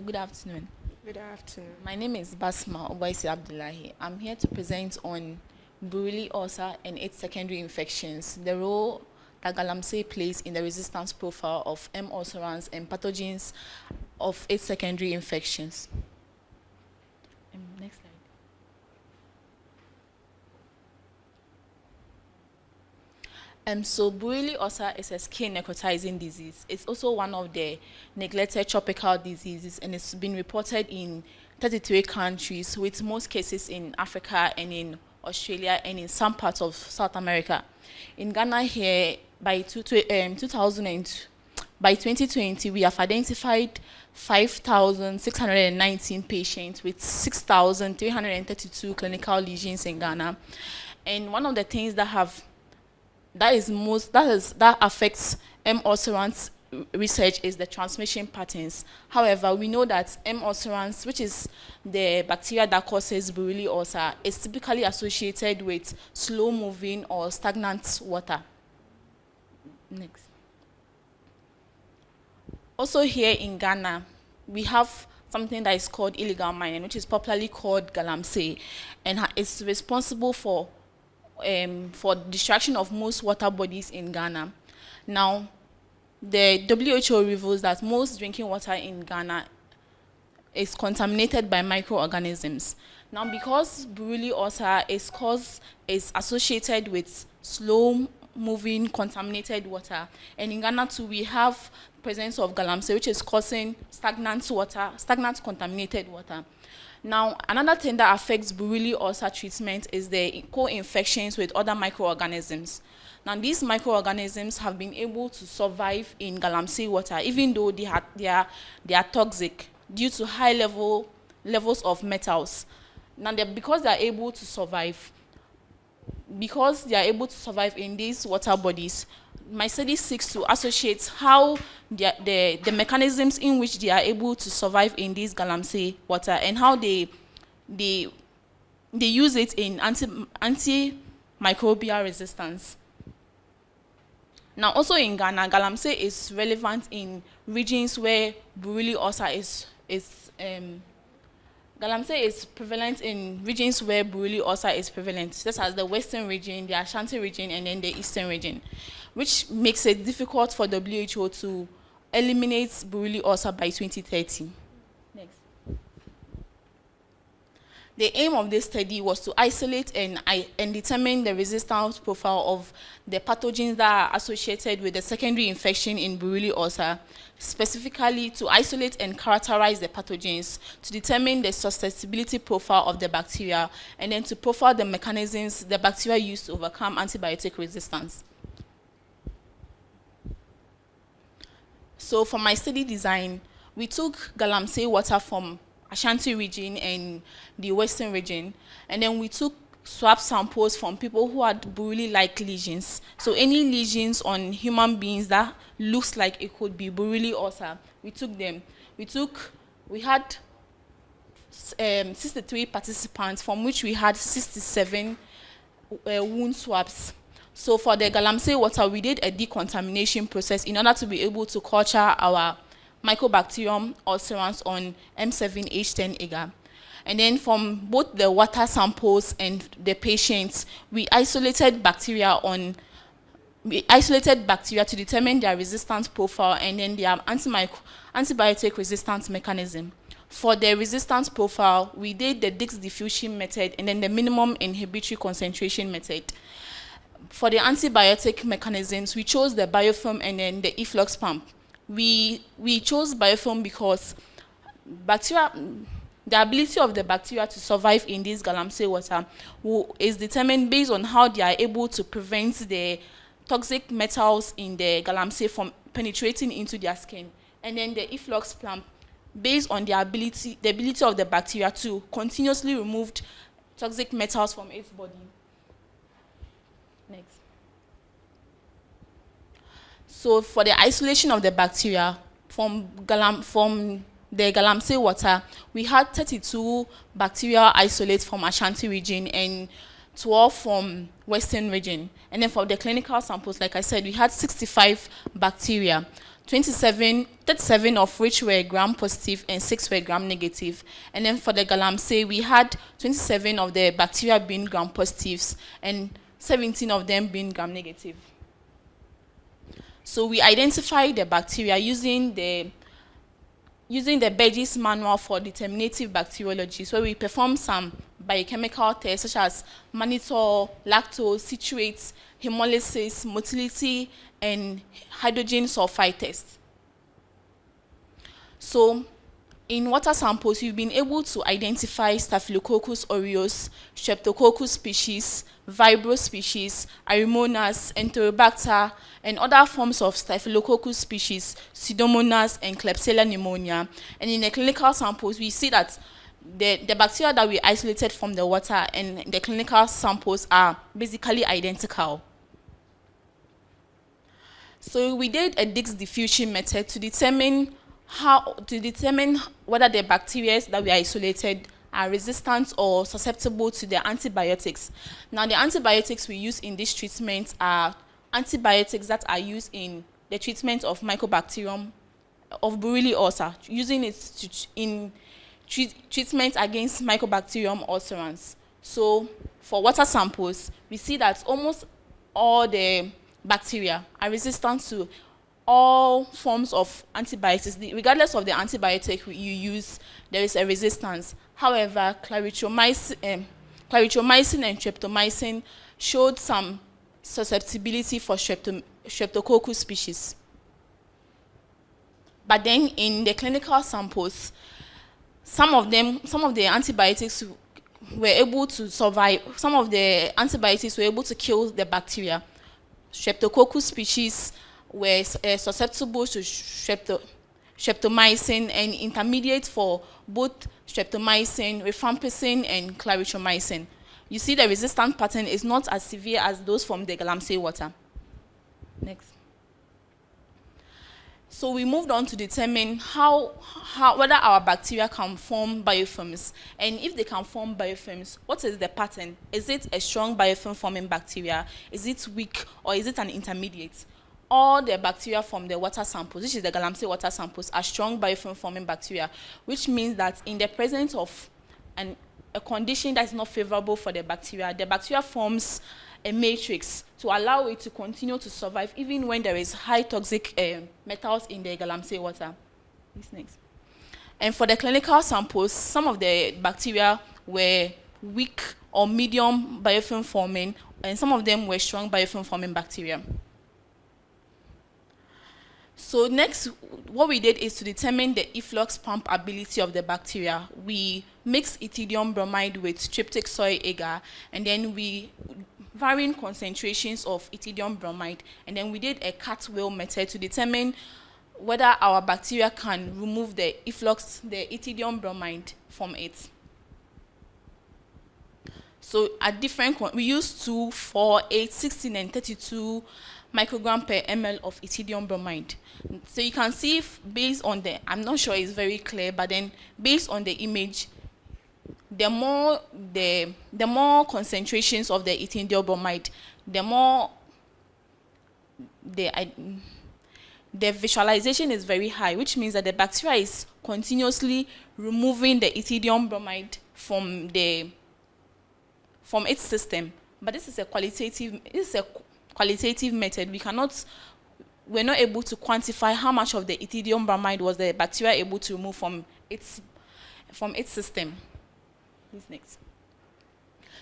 Good afternoon. Good afternoon. My name is Basma Oboyse Abdul-Lahie. I'm here to present on Buruli ulcer and its secondary infections, the role that galamsey plays in the resistance profile of M. ulcerans and pathogens of its secondary infections. Next slide. So Buruli ulcer is a skin necrotizing disease. It's also one of the neglected tropical diseases, and it's been reported in 33 countries, with most cases in Africa and in Australia and in some parts of South America. In Ghana here, by 2020, we have identified 5,619 patients with 6,332 clinical lesions in Ghana. And one of the things that affects M. ulcerans research is the transmission patterns. However, we know that M. ulcerans, which is the bacteria that causes Buruli ulcer, is typically associated with slow-moving or stagnant water. Next. Also here in Ghana, we have something that is called illegal mining, which is popularly called galamsey, and it's responsible for destruction of most water bodies in Ghana. Now, the WHO reveals that most drinking water in Ghana is contaminated by microorganisms. Now, because Buruli ulcer is associated with slow-moving contaminated water, and in Ghana too, we have presence of galamsey, which is causing stagnant contaminated water. Now, another thing that affects Buruli ulcer treatment is the co-infections with other microorganisms. Now, these microorganisms have been able to survive in galamsey water, even though they are toxic due to high levels of metals. Now, because they are able to survive in these water bodies, my study seeks to associate how the mechanisms in which they are able to survive in this galamsey water and how they use it in antimicrobial resistance. Now, also in Ghana, galamsey is relevant in regions where Buruli ulcer galamsey is prevalent in regions where Buruli ulcer is prevalent, such as the Western region, the Ashanti region, and then the Eastern region, which makes it difficult for WHO to eliminate Buruli ulcer by 2030. Next. The aim of this study was to isolate and determine the resistance profile of the pathogens that are associated with the secondary infection in Buruli ulcer, specifically to isolate and characterize the pathogens, to determine the susceptibility profile of the bacteria, and then to profile the mechanisms the bacteria use to overcome antibiotic resistance. So for my study design, we took galamsey water from Ashanti region and the Western region, and then we took swab samples from people who had Buruli-like lesions. So any lesions on human beings that looks like it could be Buruli ulcer, we took them. We had 63 participants, from which we had 67 wound swabs. So for the galamsey water, we did a decontamination process in order to be able to culture our Mycobacterium ulcerans on M7H10 agar. And then from both the water samples and the patients, we isolated bacteria to determine their resistance profile and then their antibiotic resistance mechanism. For the resistance profile, we did the Dix diffusion method and then the minimum inhibitory concentration method. For the antibiotic mechanisms, we chose the biofilm and then the efflux pump. We chose biofilm because the ability of the bacteria to survive in this galamsey water is determined based on how they are able to prevent the toxic metals in the galamsey from penetrating into their skin. And then the efflux pump, based on the ability of the bacteria to continuously remove toxic metals from its body. Next. So for the isolation of the bacteria from the galamsey water, we had 32 bacterial isolates from Ashanti region and 12 from Western region. And then for the clinical samples, like I said, we had 65 bacteria. 37 of which were gram-positive and 6 were gram-negative. And then for the galamsey, we had 27 of the bacteria being gram-positives and 17 of them being gram-negative. So we identified the bacteria using the Burgess Manual for Determinative Bacteriology. So we performed some biochemical tests such as mannitol, lactose, citrates, hemolysis, motility, and hydrogen sulfide tests. So in water samples, we've been able to identify Staphylococcus aureus, Streptococcus species, Vibrio species, Aeromonas, Enterobacter, and other forms of Staphylococcus species, Pseudomonas, and Klebsiella pneumonia. And in the clinical samples, we see that the bacteria that we isolated from the water and the clinical samples are basically identical. So we did a Dix diffusion method to determine whether the bacteria that we isolated are resistant or susceptible to the antibiotics. Now, the antibiotics we use in this treatment are antibiotics that are used in the treatment of Mycobacterium of Buruli ulcer, using it in treatment against Mycobacterium ulcerans. So for water samples, we see that almost all the bacteria are resistant to all forms of antibiotics. Regardless of the antibiotic you use, there is a resistance. However, clarithromycin and streptomycin showed some susceptibility for Streptococcus species. But then in the clinical samples, some of the antibiotics were able to survive. Some of the antibiotics were able to kill the bacteria. Streptococcus species were susceptible to streptomycin and intermediate for both streptomycin, rifampicin, and clarithromycin. You see the resistant pattern is not as severe as those from the galamsey water. Next. So we moved on to determine whether our bacteria can form biofilms, and if they can form biofilms, what is the pattern? Is it a strong biofilm forming bacteria? Is it weak, or is it an intermediate? All the bacteria from the water samples, which is the galamsey water samples, are strong biofilm forming bacteria, which means that in the presence of a condition that is not favorable for the bacteria forms a matrix to allow it to continue to survive even when there is high toxic metals in the galamsey water. This next. And for the clinical samples, some of the bacteria were weak or medium biofilm forming, and some of them were strong biofilm forming bacteria. So next, what we did is to determine the efflux pump ability of the bacteria. We mixed ethidium bromide with tryptic soy agar, and then we varying concentrations of ethidium bromide, and then we did a cut-wheel method to determine whether our bacteria can remove the ethidium bromide from it. So at different, we used 2, 4, 8, 16, and 32 microgram per ml of ethidium bromide. So you can see based on I'm not sure it's very clear, but then based on the image, the more concentrations of the ethidium bromide, the more the visualization is very high, which means that the bacteria is continuously removing the ethidium bromide from its system. But this is a qualitative method. We're not able to quantify how much of the ethidium bromide was the bacteria able to remove from its system. This next.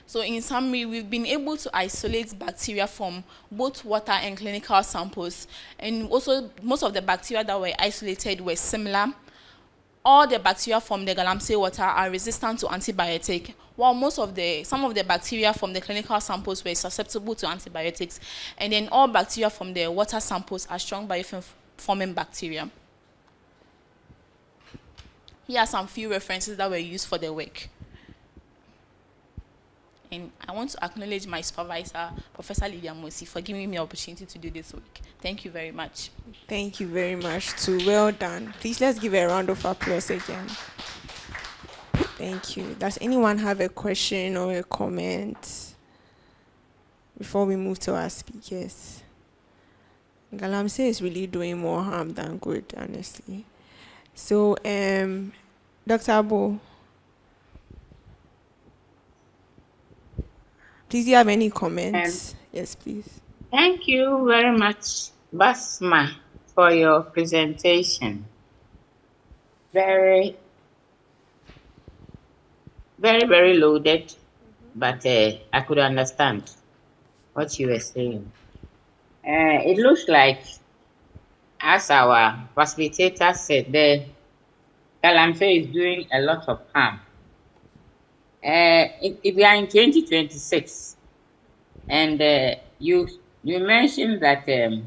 So in summary, we've been able to isolate bacteria from both water and clinical samples, and also most of the bacteria that were isolated were similar. All the bacteria from the galamsey water are resistant to antibiotic, while some of the bacteria from the clinical samples were susceptible to antibiotics, and then all bacteria from the water samples are strong biofilm forming bacteria. Here are some few references that were used for the work. And I want to acknowledge my supervisor, Professor Lydia Mosi, for giving me the opportunity to do this work. Thank you very much. Thank you very much, too. Well done. Please, let's give a round of applause again. Thank you. Does anyone have a question or a comment before we move to our speakers? Galamsey is really doing more harm than good, honestly. So, Dr. Abo, please, do you have any And comments? Yes, please. thank you very much, Basma, for your presentation. Very, very loaded, but I could understand what you were saying. It looks like, as our facilitator said, the Galamsey is doing a lot of harm. If we are in 2026, and you mentioned that the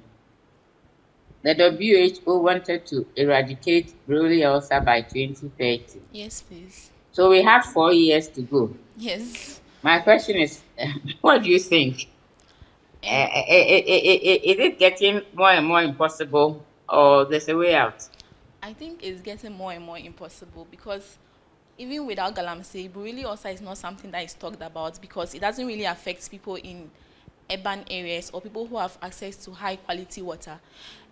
WHO wanted to eradicate Brody ulcer by 2030. Yes, please. So we have 4 years to go. Yes. My question is, what do you think? Is it getting more and more impossible, or there's a way out? I think it's getting more and more impossible because even without galamsey, Buruli ulcer is not something that is talked about because it doesn't really affect people in urban areas or people who have access to high quality water.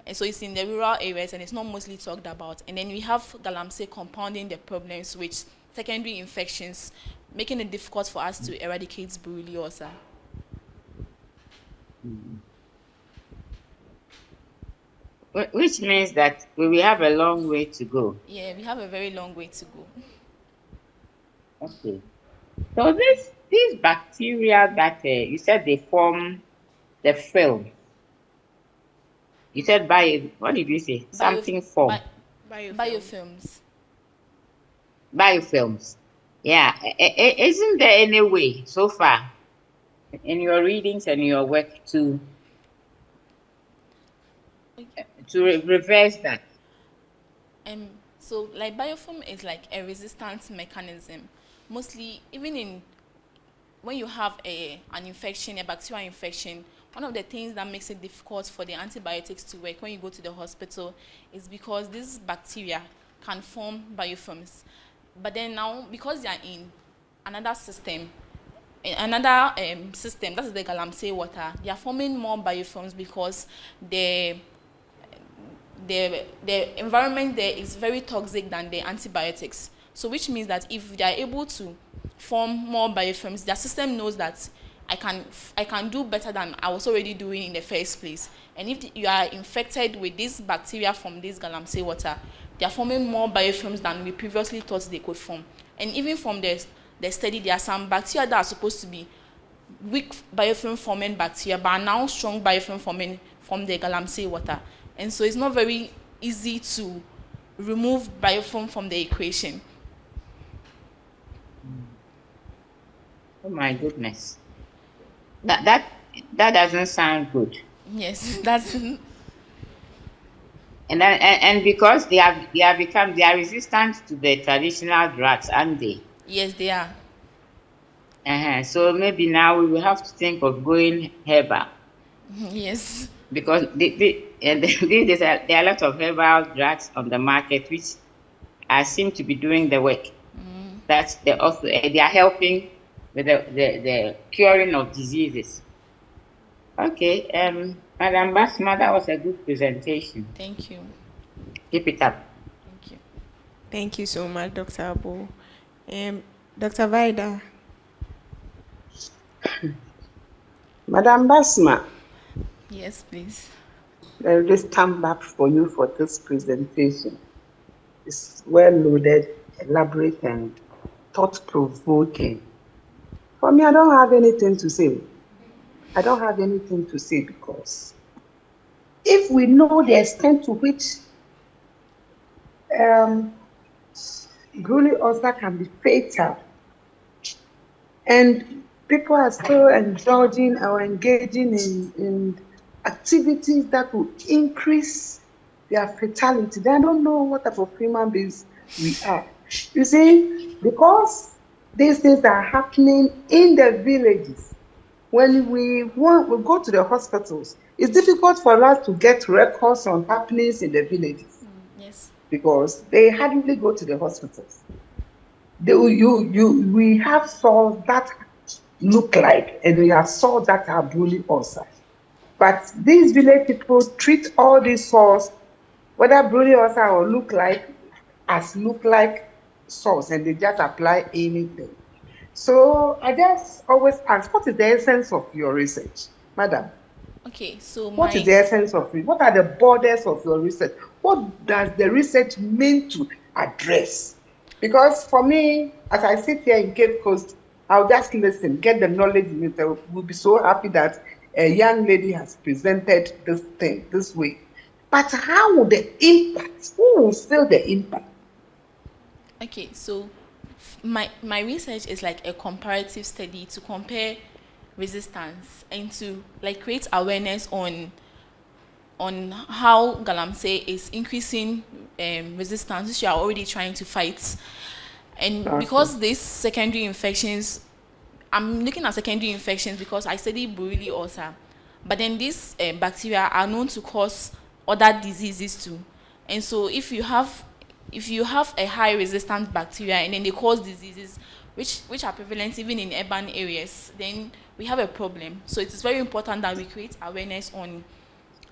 And so it's in the rural areas and it's not mostly talked about. And then we have galamsey compounding the problems with secondary infections, making it difficult for us to eradicate Buruli ulcer. Which means that we will have a long way to go. Yeah, we have a very long way to go. Okay. So these bacteria that you said they form the film. You said what did you say? Something form. Biofilms. Biofilms. Yeah. Isn't there any way so far in your readings and your work to reverse that? So like biofilm is like a resistance mechanism. Mostly, even when you have an infection, a bacterial infection, one of the things that makes it difficult for the antibiotics to work when you go to the hospital is because this bacteria can form biofilms. But then now, because they are in another system, that is the galamsey water, they are forming more biofilms because the environment there is very toxic than the antibiotics. So which means that if they are able to form more biofilms, their system knows that I can do better than I was already doing in the first place. And if you are infected with this bacteria from this galamsey water, they are forming more biofilms than we previously thought they could form. And even from the study, there are some bacteria that are supposed to be weak biofilm forming bacteria, but are now strong biofilm forming from the galamsey water. And so it's not very easy to remove biofilm from the equation. Oh my goodness. That doesn't sound good. Yes, that's and because they are resistant to the traditional drugs, aren't they? Yes, they are. So maybe now we will have to think of going herbal. Yes. Because there are a lot of herbal drugs on the market which seem to be doing the work. That they are helping with the curing of diseases. Okay, Madam Basma, that was a good presentation. Thank you. Keep it up. Thank you. Thank you so much, Dr. Abo. Dr. Vida. Madam Basma, Yes, please. I will just stand up for you for this presentation. It's well loaded, elaborate, and thought-provoking. For me, I don't have anything to say. I don't have anything to say because if we know the extent to which Bruni ulcer can be fatal, and people are still indulging or engaging in activities that will increase their fatality, then I don't know what type of human beings we are. You see, because these things are happening in the villages, when we go to the hospitals, it's difficult for us to get records on happenings in the villages. Yes. Because they hardly go to the hospitals. We have saw that look like, and we have saw that are bully ulcer. But these village people treat all these sores, whether brucellosa or look like sores, and they just apply anything. So I just always ask, what is the essence of your research, madam? Okay, so What is the essence of it? What are the borders of your research? What does the research mean to address? Because for me, as I sit here in Cape Coast, I'll just listen, get the knowledge in it. I will be so happy that a young lady has presented this thing this way. But how will the impact? Who will feel the impact? Okay, so my research is like a comparative study to compare resistance and to like create awareness on how galamsey is increasing resistance, which you are already trying to fight. And Okay. because these secondary infections, I'm looking at secondary infections because I study Borrelia ulcer, but then these bacteria are known to cause other diseases too. And so if you have a high resistant bacteria and then they cause diseases which are prevalent even in urban areas, then we have a problem. So it is very important that we create awareness on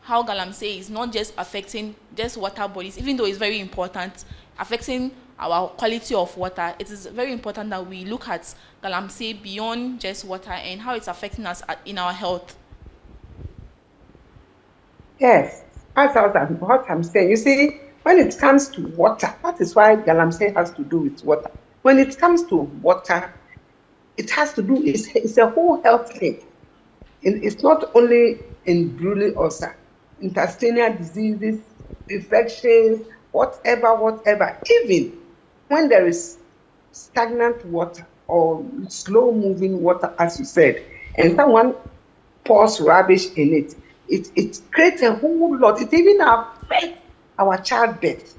how galamsey is not just affecting just water bodies, even though it's very important, affecting our quality of water. It is very important that we look at galamsey beyond just water and how it's affecting us in our health. Yes, that's what I'm saying. You see, when it comes to water, that is why galamsey has to do with water. When it comes to water, it has to do, it's a whole health thing. It's not only in brucellosa ulcer, intestinal diseases, infections, whatever. Even when there is stagnant water or slow moving water, as you said, and someone pours rubbish in it, it creates a whole lot. It even affects our childbirth.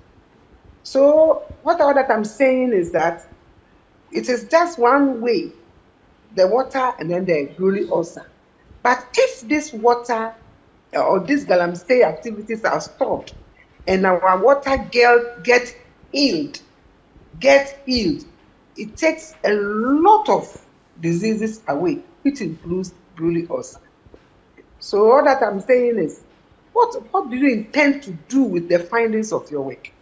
So what all that I'm saying is that it is just one way, the water and then the brucellosa ulcer. But if this water or these galamsey activities are stopped and our water get healed, it takes a lot of diseases away, which includes brucellosa ulcer. So all that I'm saying is, what do you intend to do with the findings of your work?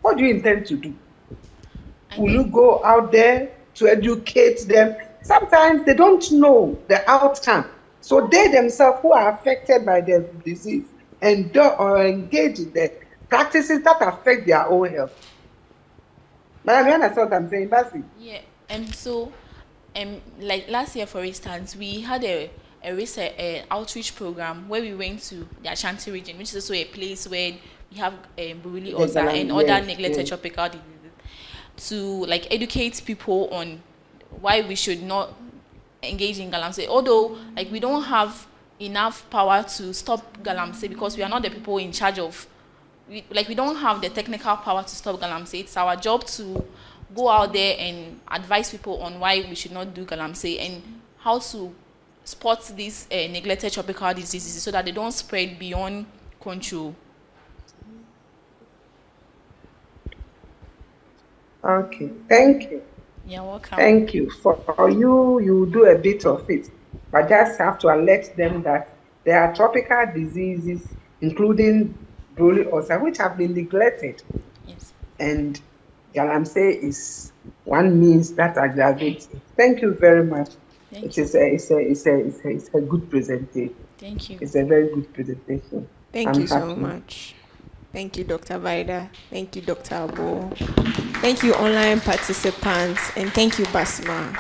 What do you intend to do? Will you go out there to educate them? Sometimes they don't know the outcome. So they themselves who are affected by the disease and or engage in the practices that affect their own health. But I understand what I'm saying, Basi. Yeah, and so, like last year, for instance, we had a research outreach program where we went to the Ashanti region, which is also a place where we have Borrelia ulcer and other neglected tropical diseases, to like educate people on why we should not engage in galamsey. Although like we don't have enough power to stop galamsey because we are not the people in charge of. We don't have the technical power to stop galamsey. It's our job to go out there and advise people on why we should not do galamsey and how to spot these neglected tropical diseases so that they don't spread beyond control. Okay, thank you. You're welcome. Thank you. For you do a bit of it, but just have to alert them that there are tropical diseases, including Borrelia ulcer, which have been neglected. Yes. And galamsey is one means that aggravates it. Thank you very much. It's a good presentation. Thank you. It's a very good presentation. Thank you so much. Thank you, Dr. Vida. Thank you, Dr. Abo. Thank you, online participants. And thank you, Basma.